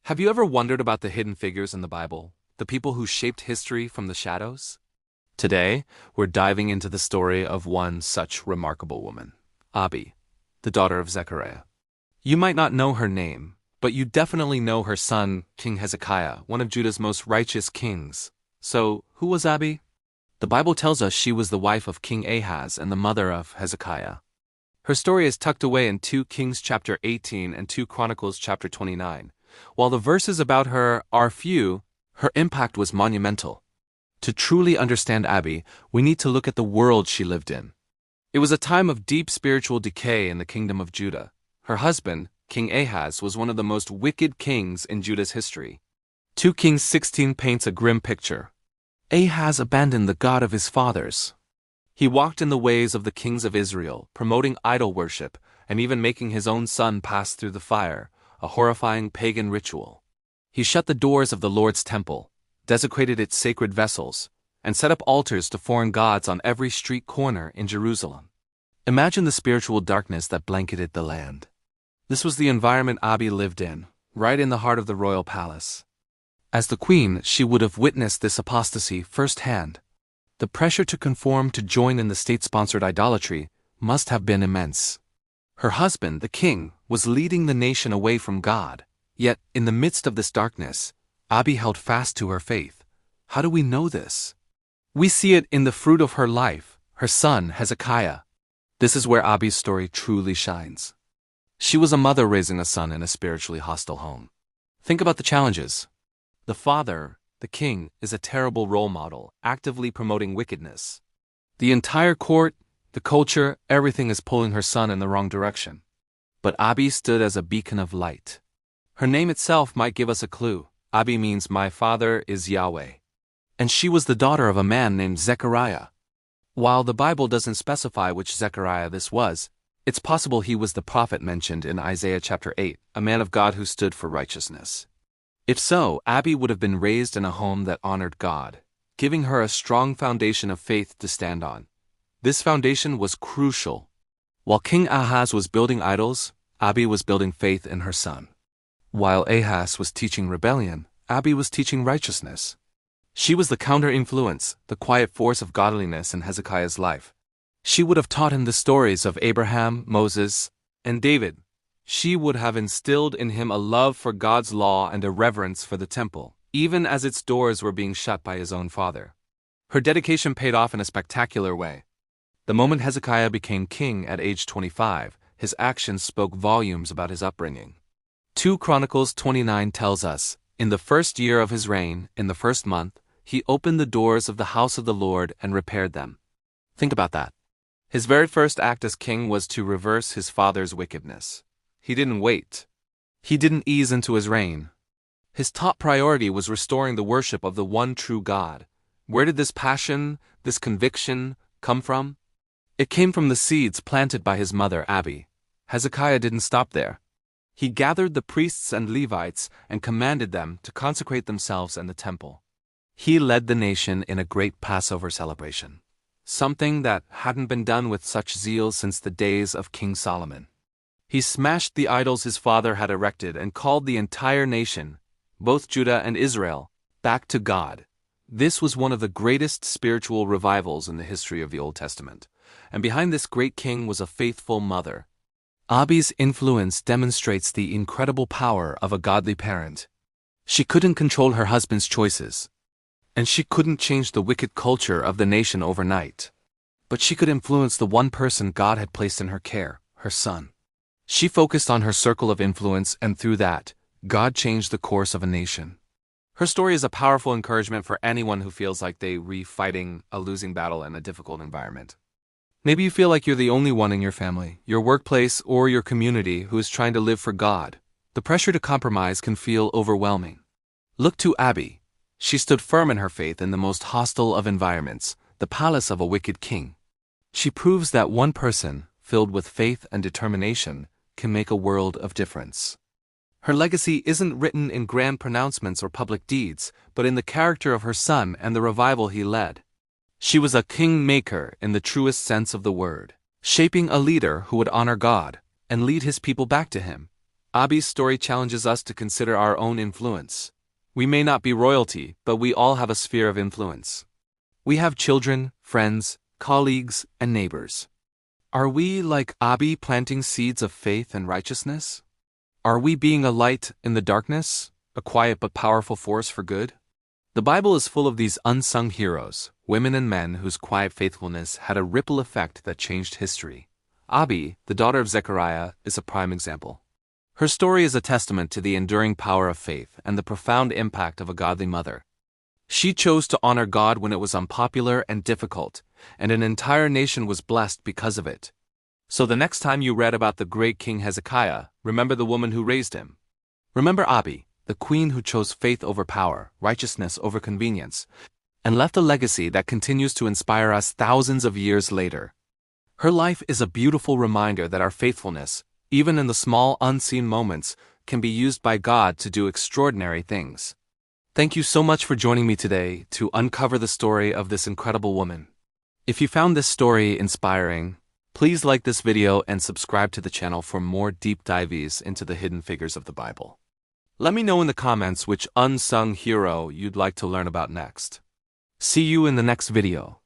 Have you ever wondered about the hidden figures in the Bible, the people who shaped history from the shadows? Today, we're diving into the story of one such remarkable woman, Abbi, the daughter of Zechariah. You might not know her name, but you definitely know her son, King Hezekiah, one of Judah's most righteous kings. So, who was Abbi? The Bible tells us she was the wife of King Ahaz and the mother of Hezekiah. Her story is tucked away in 2 Kings chapter 18 and 2 Chronicles chapter 29. While the verses about her are few, her impact was monumental. To truly understand Abbi, we need to look at the world she lived in. It was a time of deep spiritual decay in the kingdom of Judah. Her husband, King Ahaz, was one of the most wicked kings in Judah's history. 2 Kings 16 paints a grim picture. Ahaz abandoned the God of his fathers. He walked in the ways of the kings of Israel, promoting idol worship and even making his own son pass through the fire, a horrifying pagan ritual. He shut the doors of the Lord's temple, desecrated its sacred vessels, and set up altars to foreign gods on every street corner in Jerusalem. Imagine the spiritual darkness that blanketed the land. This was the environment Abbi lived in, right in the heart of the royal palace. As the queen, she would have witnessed this apostasy firsthand. The pressure to conform to join in the state-sponsored idolatry must have been immense. Her husband, the king, was leading the nation away from God. Yet, in the midst of this darkness, Abbi held fast to her faith. How do we know this? We see it in the fruit of her life, her son, Hezekiah. This is where Abbi's story truly shines. She was a mother raising a son in a spiritually hostile home. Think about the challenges. The father, the king, is a terrible role model, actively promoting wickedness. The entire court, the culture, everything is pulling her son in the wrong direction. But Abbi stood as a beacon of light. Her name itself might give us a clue. Abbi means "my father is Yahweh." And she was the daughter of a man named Zechariah. While the Bible doesn't specify which Zechariah this was, it's possible he was the prophet mentioned in Isaiah chapter 8, a man of God who stood for righteousness. If so, Abbi would have been raised in a home that honored God, giving her a strong foundation of faith to stand on. This foundation was crucial. While King Ahaz was building idols, Abbi was building faith in her son. While Ahaz was teaching rebellion, Abbi was teaching righteousness. She was the counter-influence, the quiet force of godliness in Hezekiah's life. She would have taught him the stories of Abraham, Moses, and David. She would have instilled in him a love for God's law and a reverence for the temple, even as its doors were being shut by his own father. Her dedication paid off in a spectacular way. The moment Hezekiah became king at age 25, his actions spoke volumes about his upbringing. 2 Chronicles 29 tells us, "In the first year of his reign, in the first month, he opened the doors of the house of the Lord and repaired them." Think about that. His very first act as king was to reverse his father's wickedness. He didn't wait. He didn't ease into his reign. His top priority was restoring the worship of the one true God. Where did this passion, this conviction, come from? It came from the seeds planted by his mother, Abbi. Hezekiah didn't stop there. He gathered the priests and Levites and commanded them to consecrate themselves and the temple. He led the nation in a great Passover celebration, something that hadn't been done with such zeal since the days of King Solomon. He smashed the idols his father had erected and called the entire nation, both Judah and Israel, back to God. This was one of the greatest spiritual revivals in the history of the Old Testament. And behind this great king was a faithful mother. Abbi's influence demonstrates the incredible power of a godly parent. She couldn't control her husband's choices, and she couldn't change the wicked culture of the nation overnight. But she could influence the one person God had placed in her care, her son. She focused on her circle of influence, and through that, God changed the course of a nation. Her story is a powerful encouragement for anyone who feels like they're fighting a losing battle in a difficult environment. Maybe you feel like you're the only one in your family, your workplace, or your community who is trying to live for God. The pressure to compromise can feel overwhelming. Look to Abbi. She stood firm in her faith in the most hostile of environments, the palace of a wicked king. She proves that one person, filled with faith and determination, can make a world of difference. Her legacy isn't written in grand pronouncements or public deeds, but in the character of her son and the revival he led. She was a king-maker in the truest sense of the word, shaping a leader who would honor God and lead his people back to him. Abbi's story challenges us to consider our own influence. We may not be royalty, but we all have a sphere of influence. We have children, friends, colleagues, and neighbors. Are we, like Abbi, planting seeds of faith and righteousness? Are we being a light in the darkness, a quiet but powerful force for good? The Bible is full of these unsung heroes, women and men whose quiet faithfulness had a ripple effect that changed history. Abbi, the daughter of Zechariah, is a prime example. Her story is a testament to the enduring power of faith and the profound impact of a godly mother. She chose to honor God when it was unpopular and difficult, and an entire nation was blessed because of it. So the next time you read about the great King Hezekiah, remember the woman who raised him. Remember Abbi, the queen who chose faith over power, righteousness over convenience, and left a legacy that continues to inspire us thousands of years later. Her life is a beautiful reminder that our faithfulness, even in the small unseen moments, can be used by God to do extraordinary things. Thank you so much for joining me today to uncover the story of this incredible woman. If you found this story inspiring, please like this video and subscribe to the channel for more deep dives into the hidden figures of the Bible. Let me know in the comments which unsung hero you'd like to learn about next. See you in the next video.